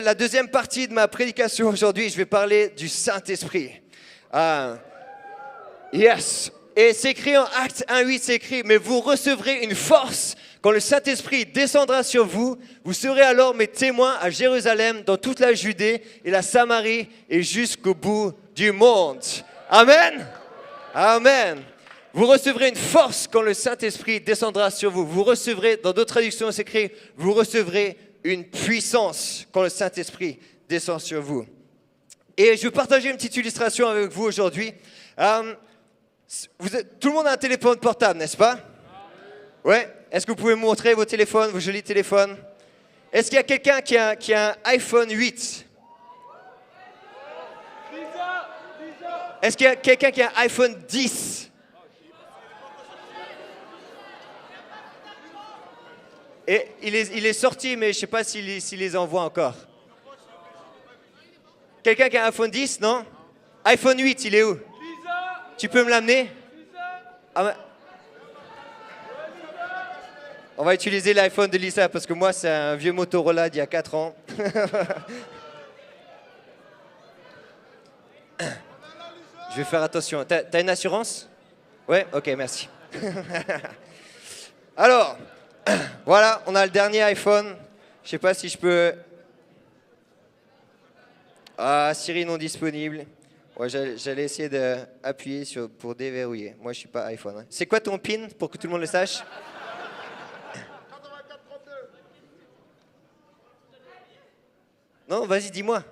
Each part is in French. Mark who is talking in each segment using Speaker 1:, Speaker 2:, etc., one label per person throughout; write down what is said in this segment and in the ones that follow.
Speaker 1: La deuxième partie de ma prédication aujourd'hui, je vais parler du Saint-Esprit. Yes. Et c'est écrit en Actes 1:8, c'est écrit, mais vous recevrez une force quand le Saint-Esprit descendra sur vous. Vous serez alors mes témoins à Jérusalem, dans toute la Judée et la Samarie et jusqu'au bout du monde. Amen. Amen. Vous recevrez une force quand le Saint-Esprit descendra sur vous. Vous recevrez, dans d'autres traductions, c'est écrit, vous recevrez une puissance quand le Saint-Esprit descend sur vous. Et je vais partager une petite illustration avec vous aujourd'hui. Tout le monde a un téléphone portable, n'est-ce pas? Ouais. Est-ce que vous pouvez me montrer vos téléphones, vos jolis téléphones? Est-ce qu'il y a quelqu'un qui a un iPhone 8? Est-ce qu'il y a quelqu'un qui a un iPhone 10? Et il est sorti, mais je ne sais pas s'il les envoie encore. Quelqu'un qui a un iPhone 10, non? iPhone 8, il est où? Tu peux me l'amener? On va utiliser l'iPhone de Lisa, parce que moi, c'est un vieux Motorola d'il y a 4 ans. Je vais faire attention. T'as une assurance? Ouais? Ok, merci. Alors... Voilà, on a le dernier iPhone. Je ne sais pas si je peux... Ah, Siri non disponible. Ouais, j'allais essayer d'appuyer pour déverrouiller. Moi, je ne suis pas iPhone. Hein. C'est quoi ton PIN, pour que tout le monde le sache?
Speaker 2: 8432.
Speaker 1: Non, vas-y, dis-moi.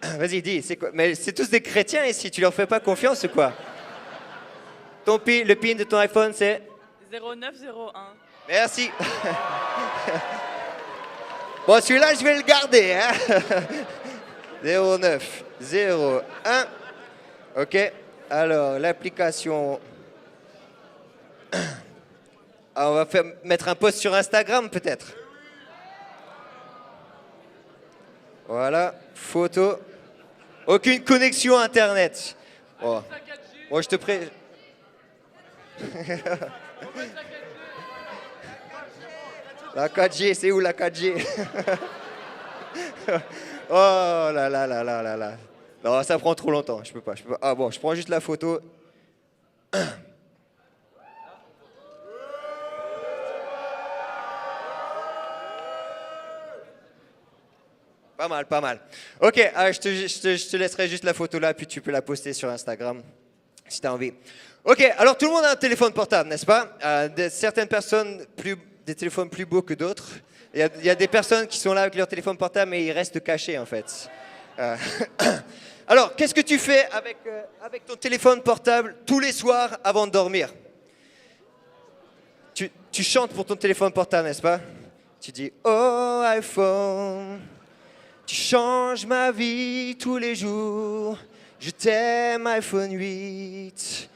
Speaker 1: Vas-y, dis, c'est quoi? Mais c'est tous des chrétiens ici, tu leur fais pas confiance ou quoi? Ton PIN, le PIN de ton iPhone, c'est
Speaker 3: 0901.
Speaker 1: Merci. Bon, celui-là, je vais le garder. Hein. 0901. OK. Alors, l'application... Ah, on va mettre un post sur Instagram, peut-être. Voilà. Photo. Aucune connexion Internet. Oh. Bon, je te pré... La 4G, c'est où la 4G? Oh là là là là là là. Non, ça prend trop longtemps, je peux pas. Ah bon, je prends juste la photo. Pas mal, pas mal. Ok, je te laisserai juste la photo là, puis tu peux la poster sur Instagram, si tu as envie. Ok, alors tout le monde a un téléphone portable, n'est-ce pas? Certaines personnes, des téléphones plus beaux que d'autres. Il y a des personnes qui sont là avec leur téléphone portable, mais ils restent cachés, en fait. Alors, qu'est-ce que tu fais avec ton téléphone portable tous les soirs avant de dormir? Tu chantes pour ton téléphone portable, n'est-ce pas? Tu dis « Oh, iPhone, tu changes ma vie tous les jours. Je t'aime, iPhone 8.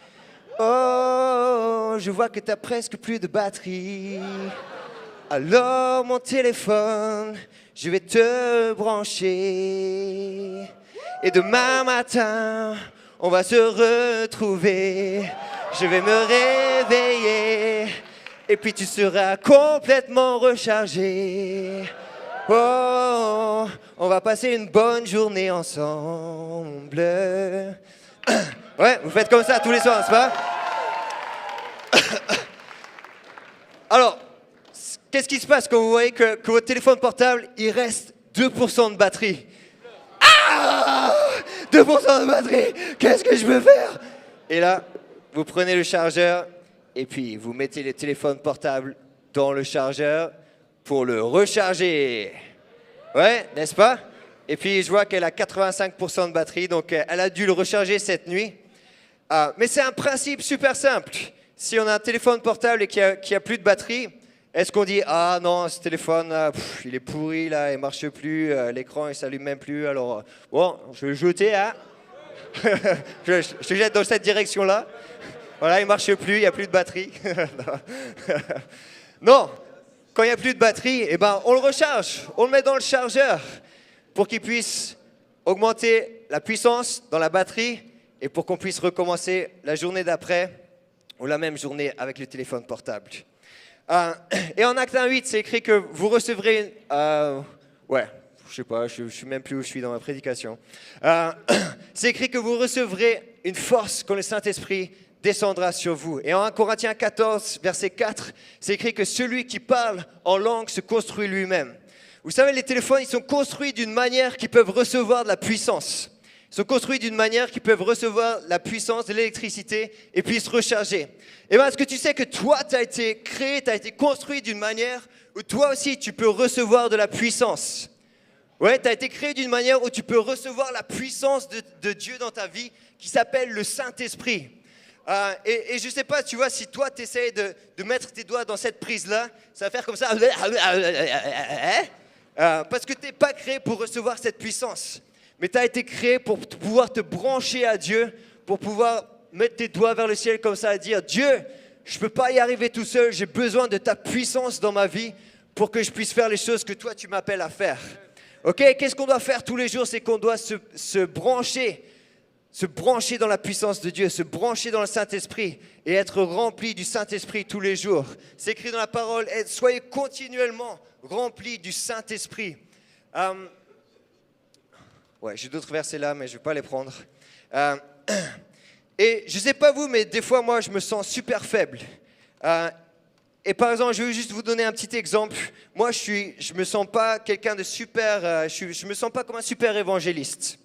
Speaker 1: Oh, je vois que t'as presque plus de batterie. Alors mon téléphone, je vais te brancher. Et demain matin, on va se retrouver. Je vais me réveiller. Et puis tu seras complètement rechargé. Oh, on va passer une bonne journée ensemble. Ouais, vous faites comme ça tous les soirs, n'est-ce pas? Alors, qu'est-ce qui se passe quand vous voyez que votre téléphone portable, il reste 2% de batterie? Ah! 2% de batterie! Qu'est-ce que je peux faire? Et là, vous prenez le chargeur et puis vous mettez le téléphone portable dans le chargeur pour le recharger. Ouais, n'est-ce pas? Et puis, je vois qu'elle a 85% de batterie, donc elle a dû le recharger cette nuit. Mais c'est un principe super simple. Si on a un téléphone portable et qu'il y a plus de batterie, est-ce qu'on dit « Ah non, ce téléphone, il est pourri, là, il ne marche plus, l'écran, il ne s'allume même plus, alors bon, je vais le jeter, hein. je te jette dans cette direction-là. Voilà, il ne marche plus, il n'y a plus de batterie. » Non, quand il n'y a plus de batterie, eh ben, on le recharge, on le met dans le chargeur pour qu'il puisse augmenter la puissance dans la batterie et pour qu'on puisse recommencer la journée d'après ou la même journée avec le téléphone portable. Euh, et en Acte 1:8, c'est écrit que vous recevrez... ouais, je sais pas, je suis même plus où je suis dans ma prédication. C'est écrit que vous recevrez une force quand le Saint-Esprit descendra sur vous. Et en 1 Corinthiens 14, verset 4, c'est écrit que celui qui parle en langue se construit lui-même. Vous savez, les téléphones, ils sont construits d'une manière qu'ils peuvent recevoir de la puissance. Ils sont construits d'une manière qu'ils peuvent recevoir la puissance de l'électricité et puis se recharger. Et bien, est-ce que tu sais que toi, tu as été créé, tu as été construit d'une manière où toi aussi, tu peux recevoir de la puissance? Ouais, tu as été créé d'une manière où tu peux recevoir la puissance de Dieu dans ta vie qui s'appelle le Saint-Esprit. Et je ne sais pas, tu vois, si toi, tu essaies de mettre tes doigts dans cette prise-là, ça va faire comme ça. Parce que tu n'es pas créé pour recevoir cette puissance. Mais tu as été créé pour pouvoir te brancher à Dieu, pour pouvoir mettre tes doigts vers le ciel comme ça et dire « Dieu, je ne peux pas y arriver tout seul, j'ai besoin de ta puissance dans ma vie pour que je puisse faire les choses que toi, tu m'appelles à faire. » Ok, qu'est-ce qu'on doit faire tous les jours? C'est qu'on doit se brancher dans la puissance de Dieu, se brancher dans le Saint-Esprit et être rempli du Saint-Esprit tous les jours. C'est écrit dans la parole, soyez continuellement remplis du Saint-Esprit. Ouais, j'ai d'autres versets là, mais je ne vais pas les prendre. Et je ne sais pas vous, mais des fois, moi, je me sens super faible. Et par exemple, je vais juste vous donner un petit exemple. Moi, je me sens pas quelqu'un de super... je me sens pas comme un super évangéliste.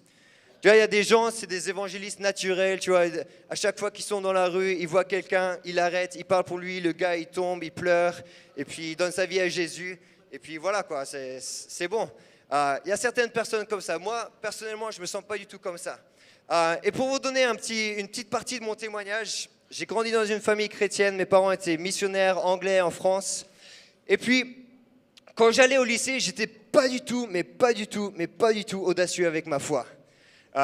Speaker 1: Tu vois, il y a des gens, c'est des évangélistes naturels, tu vois. À chaque fois qu'ils sont dans la rue, ils voient quelqu'un, ils l'arrêtent, ils parlent pour lui, le gars, il tombe, il pleure, et puis il donne sa vie à Jésus. Et puis voilà, quoi, c'est bon. Il y a certaines personnes comme ça. Moi, personnellement, je me sens pas du tout comme ça. Et pour vous donner une petite partie de mon témoignage... J'ai grandi dans une famille chrétienne, mes parents étaient missionnaires anglais en France. Et puis, quand j'allais au lycée, j'étais pas du tout audacieux avec ma foi.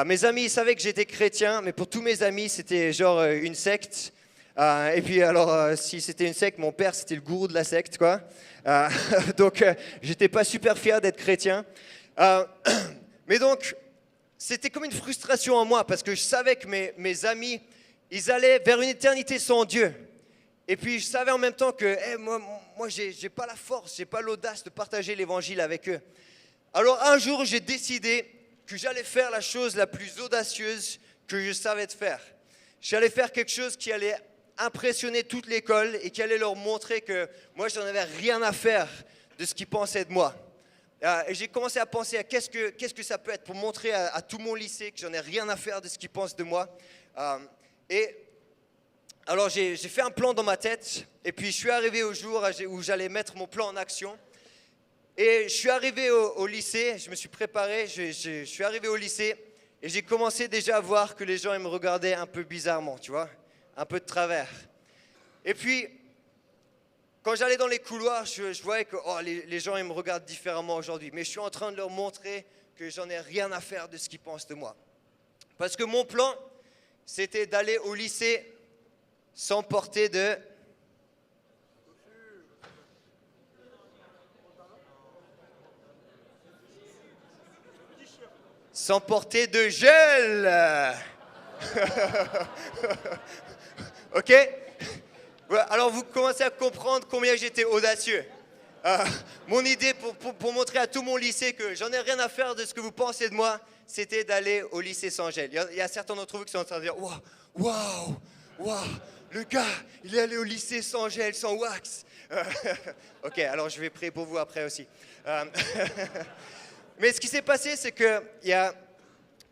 Speaker 1: Mes amis, ils savaient que j'étais chrétien, mais pour tous mes amis, c'était genre une secte. Et puis alors, si c'était une secte, mon père, c'était le gourou de la secte, quoi. Donc, j'étais pas super fier d'être chrétien. Mais donc, c'était comme une frustration en moi, parce que je savais que mes amis... Ils allaient vers une éternité sans Dieu. Et puis, je savais en même temps que moi j'ai pas la force, j'ai pas l'audace de partager l'évangile avec eux. Alors, un jour, j'ai décidé que j'allais faire la chose la plus audacieuse que je savais faire. J'allais faire quelque chose qui allait impressionner toute l'école et qui allait leur montrer que moi, je n'en avais rien à faire de ce qu'ils pensaient de moi. Et j'ai commencé à penser à qu'est-ce que ça peut être pour montrer à tout mon lycée que j'en ai rien à faire de ce qu'ils pensent de moi. Et alors j'ai fait un plan dans ma tête et puis je suis arrivé au jour où j'allais mettre mon plan en action. Et je suis arrivé au lycée, je me suis préparé, je suis arrivé au lycée et j'ai commencé déjà à voir que les gens ils me regardaient un peu bizarrement, tu vois, un peu de travers. Et puis, quand j'allais dans les couloirs, je voyais que les gens ils me regardent différemment aujourd'hui. Mais je suis en train de leur montrer que j'en ai rien à faire de ce qu'ils pensent de moi. Parce que mon plan... c'était d'aller au lycée sans porter de... sans porter de gel. Ok? Alors vous commencez à comprendre combien j'étais audacieux. Mon idée pour montrer à tout mon lycée que j'en ai rien à faire de ce que vous pensez de moi, c'était d'aller au lycée sans gel. Il y a certains d'entre vous qui sont en train de dire « Waouh, le gars, il est allé au lycée sans gel, sans wax. » Ok, alors je vais prier pour vous après aussi. Mais ce qui s'est passé, c'est que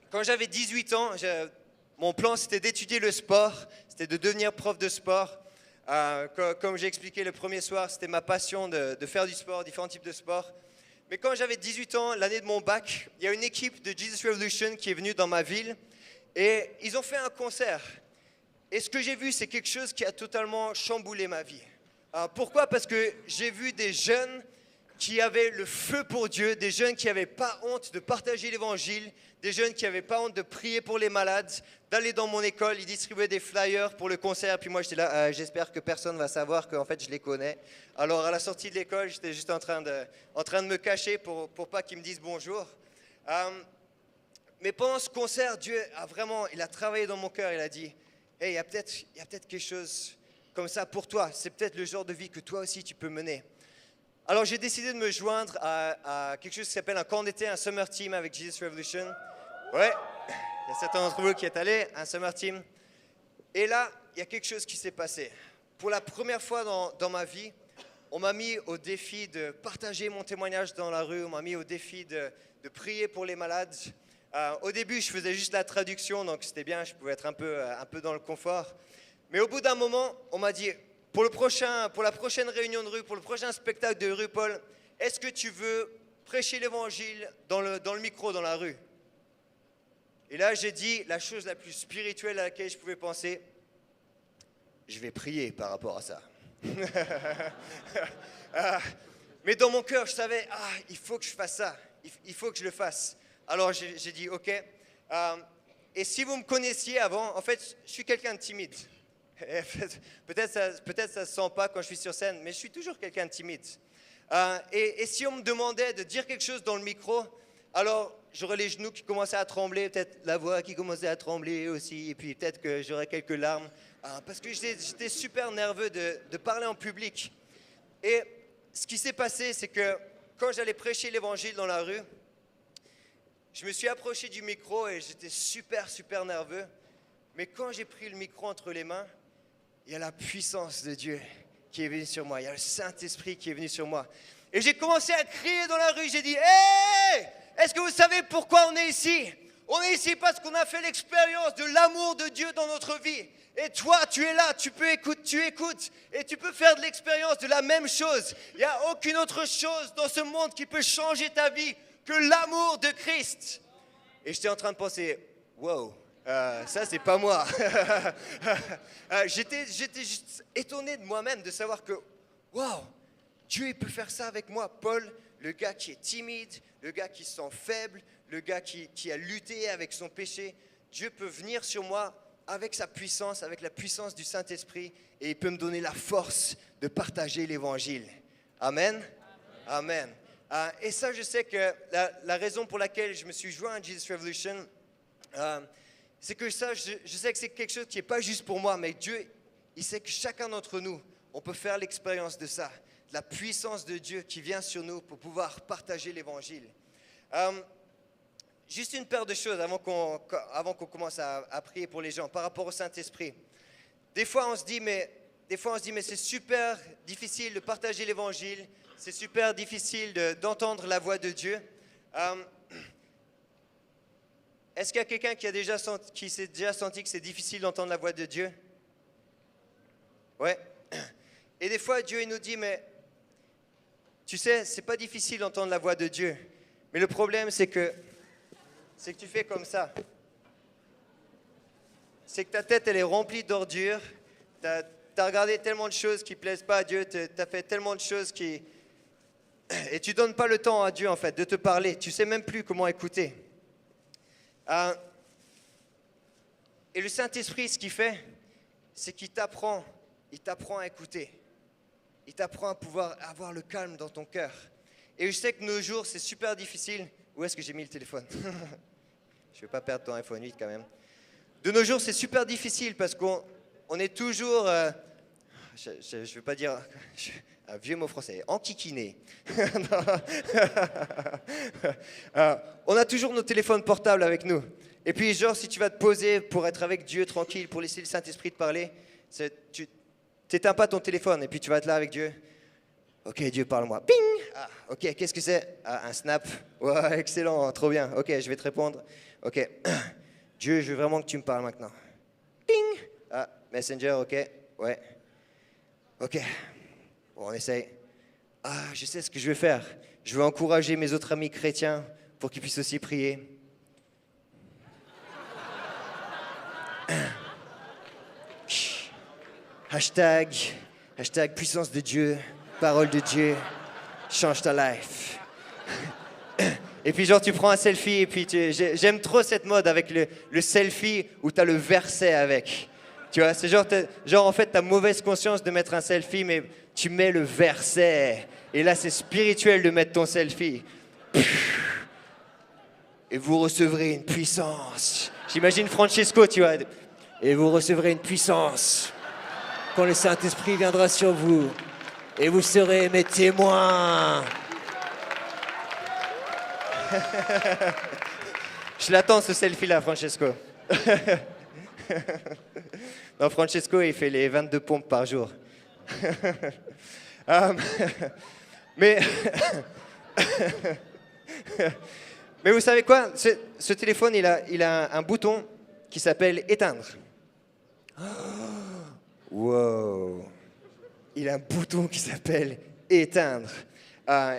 Speaker 1: quand j'avais 18 ans, mon plan c'était d'étudier le sport, c'était de devenir prof de sport. Comme j'ai expliqué le premier soir, c'était ma passion de faire du sport, différents types de sports. Mais quand j'avais 18 ans, l'année de mon bac, il y a une équipe de Jesus Revolution qui est venue dans ma ville et ils ont fait un concert. Et ce que j'ai vu, c'est quelque chose qui a totalement chamboulé ma vie. Pourquoi? Parce que j'ai vu des jeunes qui avaient le feu pour Dieu, des jeunes qui n'avaient pas honte de partager l'évangile, des jeunes qui n'avaient pas honte de prier pour les malades, d'aller dans mon école, ils distribuaient des flyers pour le concert, puis moi j'étais là, j'espère que personne ne va savoir qu'en fait je les connais. Alors à la sortie de l'école, j'étais juste en train de me cacher pour pas qu'ils me disent bonjour. Mais pendant ce concert, Dieu il a travaillé dans mon cœur, il a dit, hey, il y a peut-être quelque chose comme ça pour toi. C'est peut-être le genre de vie que toi aussi tu peux mener. Alors j'ai décidé de me joindre à quelque chose qui s'appelle un camp d'été, un summer team avec Jesus Revolution. Ouais, il y a certains d'entre vous qui est allé, un summer team. Et là, il y a quelque chose qui s'est passé. Pour la première fois dans ma vie, on m'a mis au défi de partager mon témoignage dans la rue, on m'a mis au défi de prier pour les malades. Au début, je faisais juste la traduction, donc c'était bien, je pouvais être un peu dans le confort. Mais au bout d'un moment, on m'a dit, pour la prochaine réunion de rue, pour le prochain spectacle de rue, Paul, est-ce que tu veux prêcher l'évangile dans le micro, dans la rue? Et là, j'ai dit la chose la plus spirituelle à laquelle je pouvais penser, je vais prier par rapport à ça. Mais dans mon cœur, je savais, il faut que je fasse ça, il faut que je le fasse. Alors j'ai dit, ok. Et si vous me connaissiez avant, en fait, je suis quelqu'un de timide. Peut-être ça se sent pas quand je suis sur scène, mais je suis toujours quelqu'un de timide. Et si on me demandait de dire quelque chose dans le micro, alors j'aurais les genoux qui commençaient à trembler, peut-être la voix qui commençait à trembler aussi, et puis peut-être que j'aurais quelques larmes, parce que j'étais super nerveux de parler en public. Et ce qui s'est passé, c'est que quand j'allais prêcher l'évangile dans la rue, je me suis approché du micro et j'étais super nerveux. Mais quand j'ai pris le micro entre les mains, il y a la puissance de Dieu qui est venue sur moi. Il y a le Saint-Esprit qui est venu sur moi. Et j'ai commencé à crier dans la rue. J'ai dit, hey, est-ce que vous savez pourquoi on est ici? On est ici parce qu'on a fait l'expérience de l'amour de Dieu dans notre vie. Et toi, tu es là, tu écoutes et tu peux faire de l'expérience de la même chose. Il n'y a aucune autre chose dans ce monde qui peut changer ta vie que l'amour de Christ. Et j'étais en train de penser, wow, ça c'est pas moi. J'étais juste étonné de moi-même de savoir que, wow, Dieu il peut faire ça avec moi. Paul, le gars qui est timide, le gars qui se sent faible, le gars qui a lutté avec son péché, Dieu peut venir sur moi avec sa puissance, avec la puissance du Saint-Esprit, et il peut me donner la force de partager l'évangile. Amen. Amen. Et ça, je sais que la raison pour laquelle je me suis joint à Jesus Revolution, c'est que ça, je sais que c'est quelque chose qui n'est pas juste pour moi, mais Dieu, il sait que chacun d'entre nous, on peut faire l'expérience de ça, de la puissance de Dieu qui vient sur nous pour pouvoir partager l'évangile. Juste une paire de choses avant qu'on commence à prier pour les gens, par rapport au Saint-Esprit. Des fois, on se dit, mais c'est super difficile de partager l'évangile, c'est super difficile d'entendre la voix de Dieu. Est-ce qu'il y a quelqu'un qui s'est déjà senti que c'est difficile d'entendre la voix de Dieu? Ouais. Et des fois, Dieu il nous dit, mais tu sais, c'est pas difficile d'entendre la voix de Dieu. Mais le problème, c'est que tu fais comme ça. C'est que ta tête, elle est remplie d'ordures. T'as regardé tellement de choses qui ne plaisent pas à Dieu. T'as fait tellement de choses qui... Et tu ne donnes pas le temps à Dieu, en fait, de te parler. Tu ne sais même plus comment écouter. Et le Saint-Esprit, ce qu'il fait, c'est qu'il t'apprend à écouter. Il t'apprend à pouvoir avoir le calme dans ton cœur. Et je sais que nos jours, c'est super difficile. Où est-ce que j'ai mis le téléphone? Je ne vais pas perdre ton iPhone 8 quand même. De nos jours, c'est super difficile parce qu'on est toujours... je ne veux pas dire... Un vieux mot français, enquiquiné. On a toujours nos téléphones portables avec nous. Et puis, genre, si tu vas te poser pour être avec Dieu tranquille, pour laisser le Saint-Esprit te parler, tu n'éteins pas ton téléphone et puis tu vas être là avec Dieu. Ok, Dieu, parle-moi. Ping! Ok, qu'est-ce que c'est? Un snap. Ouais, excellent, trop bien. Ok, je vais te répondre. Ok. Dieu, je veux vraiment que tu me parles maintenant. Ping! Messenger, ok. Ouais. Ok. Bon, on essaye. Je sais ce que je vais faire. Je vais encourager mes autres amis chrétiens pour qu'ils puissent aussi prier. Hashtag puissance de Dieu, parole de Dieu, change ta life. Et puis genre tu prends un selfie et puis j'aime trop cette mode avec le selfie où tu as le verset avec. Tu vois, c'est genre en fait tu as mauvaise conscience de mettre un selfie mais tu mets le verset. Et là c'est spirituel de mettre ton selfie. Et vous recevrez une puissance. J'imagine Francesco, tu vois. Et vous recevrez une puissance. quand le Saint-Esprit viendra sur vous. Et vous serez mes témoins. Je l'attends, ce selfie-là, Francesco. Non, Francesco, il fait les 22 pompes par jour. Mais... Mais vous savez quoi? Ce téléphone, il a un bouton qui s'appelle éteindre. Wow. Il a un bouton qui s'appelle éteindre.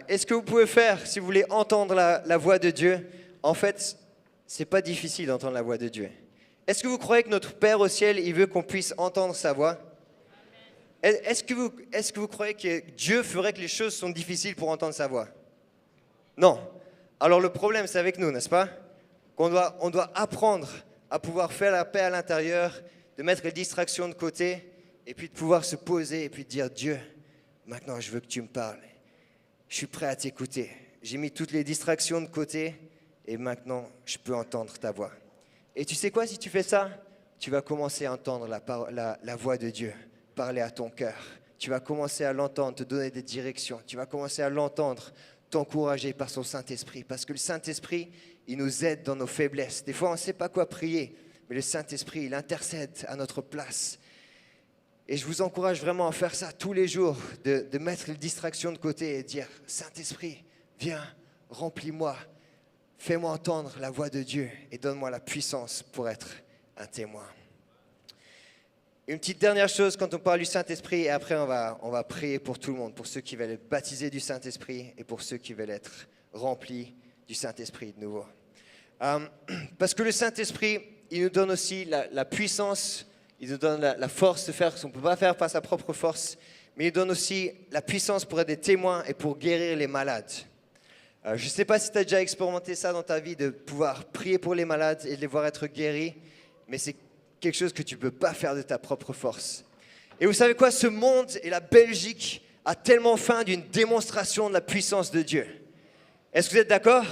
Speaker 1: Est-ce que vous pouvez faire, si vous voulez entendre la voix de Dieu? En fait, c'est pas difficile d'entendre la voix de Dieu. Est-ce que vous croyez que notre Père au ciel, il veut qu'on puisse entendre sa voix? Est-ce que vous croyez que Dieu ferait que les choses sont difficiles pour entendre sa voix? Non. Alors le problème, c'est avec nous, n'est-ce pas? On doit apprendre à pouvoir faire la paix à l'intérieur, de mettre les distractions de côté, et puis de pouvoir se poser et puis de dire, Dieu, maintenant je veux que tu me parles. Je suis prêt à t'écouter. J'ai mis toutes les distractions de côté, et maintenant je peux entendre ta voix. Et tu sais quoi, si tu fais ça, tu vas commencer à entendre la voix de Dieu parler à ton cœur. Tu vas commencer à l'entendre, te donner des directions. Tu vas commencer à l'entendre, t'encourager par son Saint-Esprit. Parce que le Saint-Esprit, il nous aide dans nos faiblesses. Des fois, on ne sait pas quoi prier, mais le Saint-Esprit, il intercède à notre place. Et je vous encourage vraiment à faire ça tous les jours, de mettre les distractions de côté et dire, Saint-Esprit, viens, remplis-moi, fais-moi entendre la voix de Dieu et donne-moi la puissance pour être un témoin. Une petite dernière chose quand on parle du Saint-Esprit, et après on va prier pour tout le monde, pour ceux qui veulent être baptisés du Saint-Esprit et pour ceux qui veulent être remplis du Saint-Esprit de nouveau. Parce que le Saint-Esprit, il nous donne aussi la puissance, il nous donne la force de faire ce qu'on ne peut pas faire par sa propre force, mais il donne aussi la puissance pour être des témoins et pour guérir les malades. Je ne sais pas si tu as déjà expérimenté ça dans ta vie, de pouvoir prier pour les malades et de les voir être guéris, mais c'est quelque chose que tu ne peux pas faire de ta propre force. Et vous savez quoi? Ce monde et la Belgique a tellement faim d'une démonstration de la puissance de Dieu. Est-ce que vous êtes d'accord?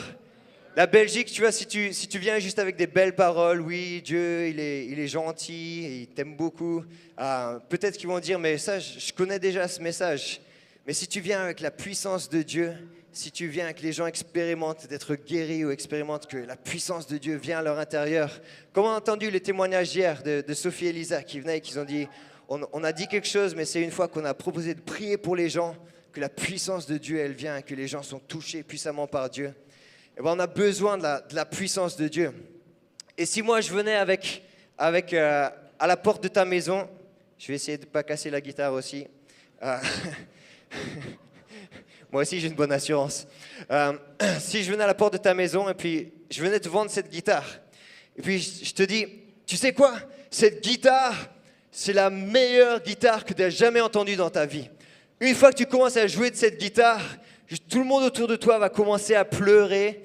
Speaker 1: La Belgique, tu vois, si tu viens juste avec des belles paroles, oui, Dieu, il est gentil, il t'aime beaucoup, peut-être qu'ils vont dire, mais ça, je connais déjà ce message. Mais si tu viens avec la puissance de Dieu, si tu viens que les gens expérimentent d'être guéris ou expérimentent que la puissance de Dieu vient à leur intérieur. Comme on a entendu les témoignages hier de Sophie et Lisa qui venaient et qui ont dit, on a dit quelque chose, mais c'est une fois qu'on a proposé de prier pour les gens, que la puissance de Dieu, elle vient, que les gens sont touchés puissamment par Dieu. Et ben, on a besoin de la puissance de Dieu. Et si moi je venais à la porte de ta maison, je vais essayer de ne pas casser la guitare aussi. Moi aussi, j'ai une bonne assurance. Si je venais à la porte de ta maison et puis je venais te vendre cette guitare, et puis je te dis, tu sais quoi? Cette guitare, c'est la meilleure guitare que tu as jamais entendue dans ta vie. Une fois que tu commences à jouer de cette guitare, tout le monde autour de toi va commencer à pleurer.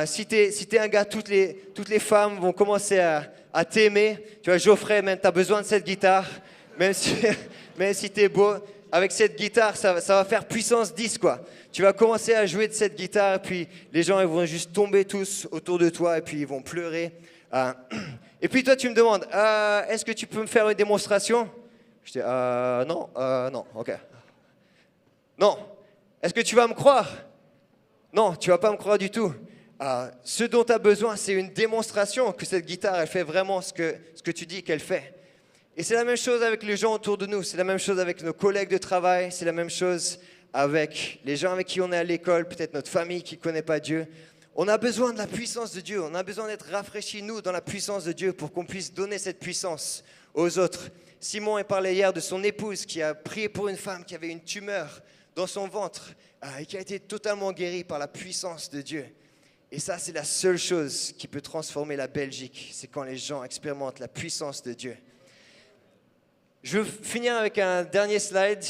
Speaker 1: Si t'es un gars, toutes les femmes vont commencer à t'aimer. Tu vois, Geoffrey, même, tu as besoin de cette guitare. Même si tu es beau. Avec cette guitare, ça va faire puissance 10, quoi. Tu vas commencer à jouer de cette guitare, et puis les gens ils vont juste tomber tous autour de toi, et puis ils vont pleurer. Et puis toi, tu me demandes, est-ce que tu peux me faire une démonstration? Je dis, non, ok. Non. Est-ce que tu vas me croire? Non, tu ne vas pas me croire du tout. Ce dont tu as besoin, c'est une démonstration que cette guitare, elle fait vraiment ce que tu dis qu'elle fait. Et c'est la même chose avec les gens autour de nous, c'est la même chose avec nos collègues de travail, c'est la même chose avec les gens avec qui on est à l'école, peut-être notre famille qui ne connaît pas Dieu. On a besoin de la puissance de Dieu, on a besoin d'être rafraîchis, nous, dans la puissance de Dieu pour qu'on puisse donner cette puissance aux autres. Simon a parlé hier de son épouse qui a prié pour une femme qui avait une tumeur dans son ventre et qui a été totalement guérie par la puissance de Dieu. Et ça, c'est la seule chose qui peut transformer la Belgique, c'est quand les gens expérimentent la puissance de Dieu. Je veux finir avec un dernier slide.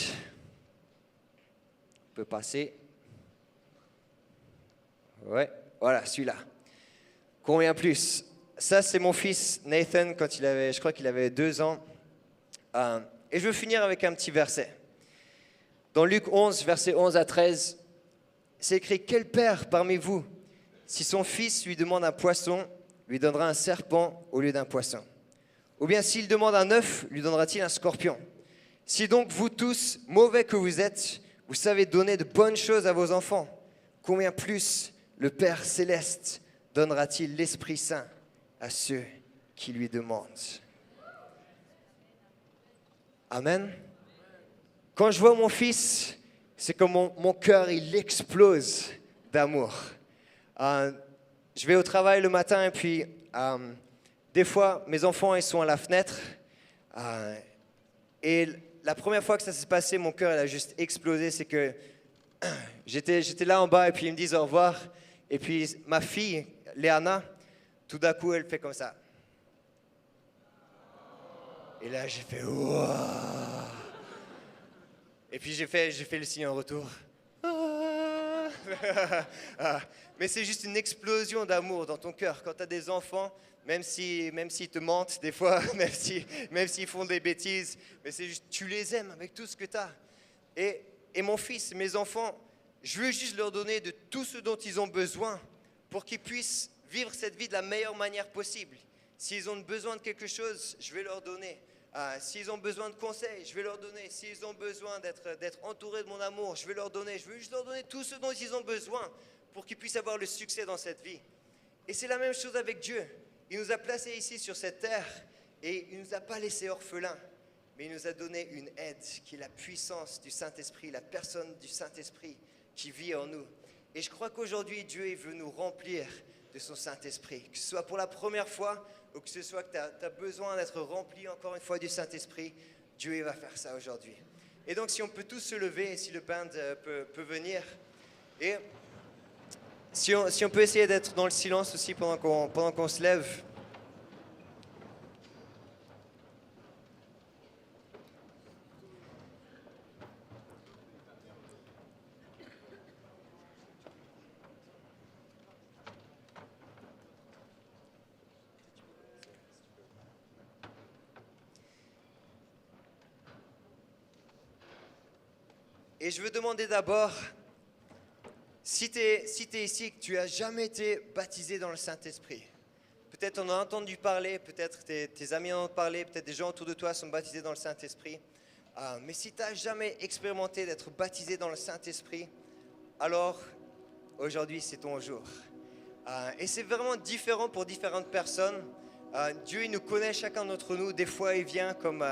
Speaker 1: On peut passer. Ouais, voilà, celui-là. Combien plus? Ça, c'est mon fils Nathan quand je crois qu'il avait 2 ans. Et je veux finir avec un petit verset. Dans Luc 11, versets 11 à 13, c'est écrit « Quel père parmi vous, si son fils lui demande un poisson, lui donnera un serpent au lieu d'un poisson? Ou bien s'il demande un œuf, lui donnera-t-il un scorpion? Si donc vous tous, mauvais que vous êtes, vous savez donner de bonnes choses à vos enfants, combien plus le Père céleste donnera-t-il l'Esprit Saint à ceux qui lui demandent? Amen. Quand je vois mon fils, c'est comme mon cœur, il explose d'amour. Je vais au travail le matin et puis des fois, mes enfants, ils sont à la fenêtre. Et la première fois que ça s'est passé, mon cœur, il a juste explosé. C'est que j'étais là en bas et puis ils me disent au revoir. Et puis ma fille, Léana, tout d'un coup, elle fait comme ça. Et là, j'ai fait Wouah! Et puis j'ai fait le signe en retour. Mais c'est juste une explosion d'amour dans ton cœur quand tu as des enfants, même s'ils te mentent des fois, même s'ils font des bêtises, mais c'est juste tu les aimes avec tout ce que tu as. Et mon fils, mes enfants, je veux juste leur donner de tout ce dont ils ont besoin pour qu'ils puissent vivre cette vie de la meilleure manière possible. S'ils ont besoin de quelque chose, je vais leur donner. S'ils ont besoin de conseils, je vais leur donner. S'ils ont besoin d'être entourés de mon amour, je vais leur donner. Je veux juste leur donner tout ce dont ils ont besoin pour qu'ils puissent avoir le succès dans cette vie. Et c'est la même chose avec Dieu. Il nous a placés ici sur cette terre et il ne nous a pas laissés orphelins, mais il nous a donné une aide qui est la puissance du Saint-Esprit, la personne du Saint-Esprit qui vit en nous. Et je crois qu'aujourd'hui, Dieu il veut nous remplir de son Saint-Esprit, que ce soit pour la première fois ou que ce soit que tu as besoin d'être rempli encore une fois du Saint-Esprit, Dieu il va faire ça aujourd'hui. Et donc si on peut tous se lever, et si le band peut venir, et si on peut essayer d'être dans le silence aussi pendant qu'on se lève. Et je veux demander d'abord, si tu es ici et que tu n'as jamais été baptisé dans le Saint-Esprit, peut-être on a entendu parler, peut-être tes amis en ont parlé, peut-être des gens autour de toi sont baptisés dans le Saint-Esprit, mais si tu n'as jamais expérimenté d'être baptisé dans le Saint-Esprit, alors aujourd'hui c'est ton jour. Et c'est vraiment différent pour différentes personnes. Dieu il nous connaît chacun d'entre nous, des fois il vient comme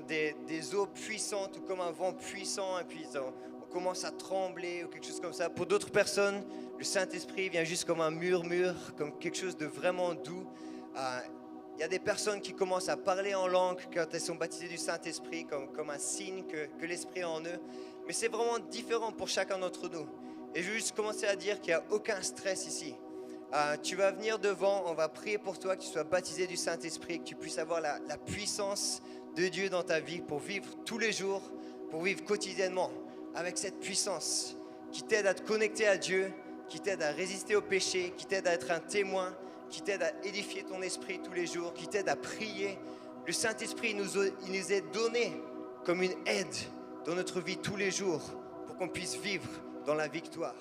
Speaker 1: des eaux puissantes ou comme un vent puissant et puis on commence à trembler ou quelque chose comme ça. Pour d'autres personnes, le Saint-Esprit vient juste comme un murmure, comme quelque chose de vraiment doux. Il y a des personnes qui commencent à parler en langue quand elles sont baptisées du Saint-Esprit, comme un signe que l'Esprit est en eux. Mais c'est vraiment différent pour chacun d'entre nous. Et je veux juste commencer à dire qu'il n'y a aucun stress ici. Tu vas venir devant, on va prier pour toi, que tu sois baptisé du Saint-Esprit, que tu puisses avoir la puissance de Dieu dans ta vie pour vivre tous les jours, pour vivre quotidiennement avec cette puissance qui t'aide à te connecter à Dieu, qui t'aide à résister au péché, qui t'aide à être un témoin, qui t'aide à édifier ton esprit tous les jours, qui t'aide à prier. Le Saint-Esprit il nous est donné comme une aide dans notre vie tous les jours pour qu'on puisse vivre dans la victoire.